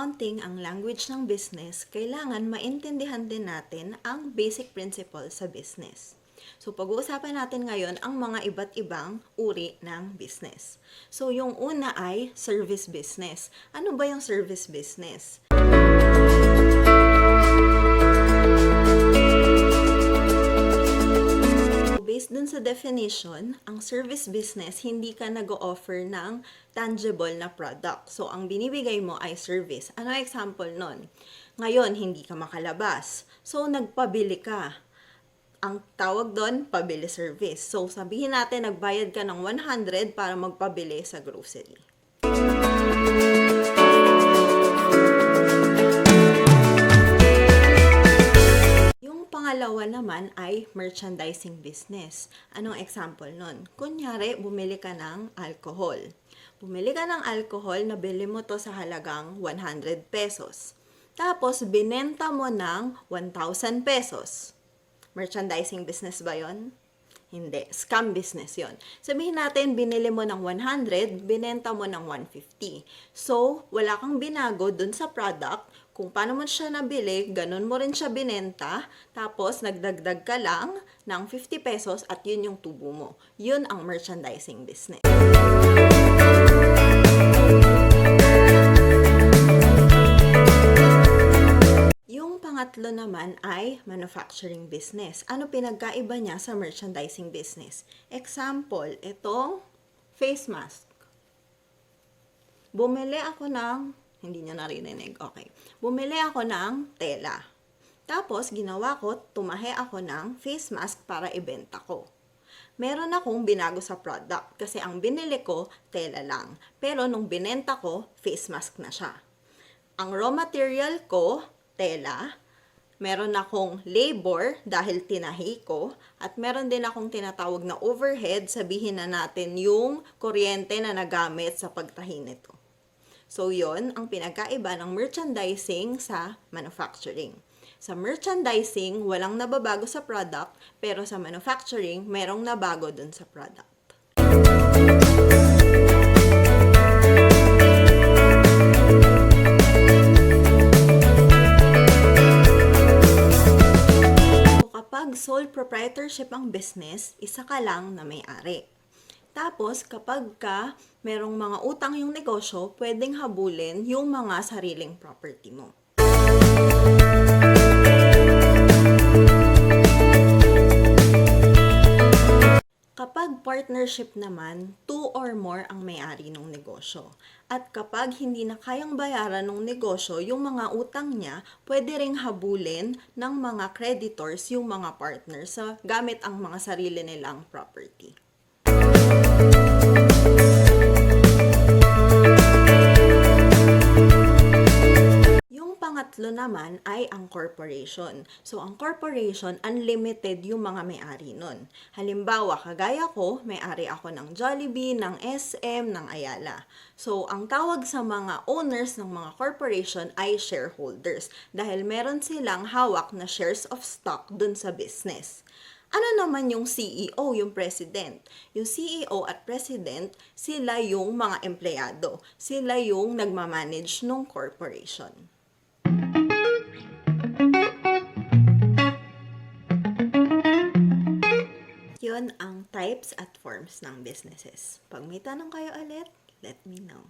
accounting ang language ng business, kailangan maintindihan din natin ang basic principle sa business. So, pag-uusapan natin ngayon ang mga iba't ibang uri ng business. So, yung una ay service business. Ano ba yung service business? Based dun sa definition, ang service business, hindi ka nag-o-offer ng tangible na product. So, ang binibigay mo ay service. Ano example nun? Ngayon, hindi ka makalabas. So, nagpabili ka. Ang tawag doon, pabili service. So, sabihin natin, nagbayad ka ng 100 para magpabili sa grocery. Pangalawa naman ay merchandising business. Anong example nun? Kunyari, bumili ka ng alcohol. Bumili ka ng alcohol, nabili mo to sa halagang 100 pesos. Tapos, binenta mo ng 1,000 pesos. Merchandising business ba yon? Hindi. Scam business yon. Sabihin natin, binili mo ng 100, binenta mo ng 150. So, wala kang binago dun sa product. Kung paano mo siya nabili, ganun mo rin siya binenta. Tapos, nagdagdag ka lang ng 50 pesos at yun yung tubo mo. Yun ang merchandising business. Pangatlo naman ay manufacturing business. Ano pinagkaiba niya sa merchandising business? Example, itong face mask. Bumili ako ng, hindi niya narinig, okay. Bumili ako ng tela. Tapos, ginawa ko, tumahe ako ng face mask para ibenta ko. Meron akong binago sa product kasi ang binili ko, tela lang. Pero nung binenta ko, face mask na siya. Ang raw material ko, tela. Meron akong labor dahil tinahi ko at meron din akong tinatawag na overhead, sabihin na natin yung kuryente na nagamit sa pagtahi nito. So, yon ang pinagkaiba ng merchandising sa manufacturing. Sa merchandising, walang nababago sa product, pero sa manufacturing, merong nabago dun sa product. Kapag sole proprietorship ang business, isa ka lang na may-ari. Tapos, kapag merong mga utang yung negosyo, pwedeng habulin yung mga sariling property mo. Kapag partnership naman, 2 or more ang may-ari ng negosyo. At kapag hindi na kayang bayaran ng negosyo yung mga utang niya, pwede ring habulin ng mga creditors yung mga partners gamit ang mga sarili nilang property. Pangatlo naman ay ang corporation. So, ang corporation, unlimited yung mga may-ari nun. Halimbawa, kagaya ko, may-ari ako ng Jollibee, ng SM, ng Ayala. So, ang tawag sa mga owners ng mga corporation ay shareholders dahil meron silang hawak na shares of stock dun sa business. Ano naman yung CEO, yung president? Yung CEO at president, sila yung mga empleyado. Sila yung nagmamanage ng corporation. Yun ang types at forms ng businesses. Pag may tanong kayo ulit, let me know.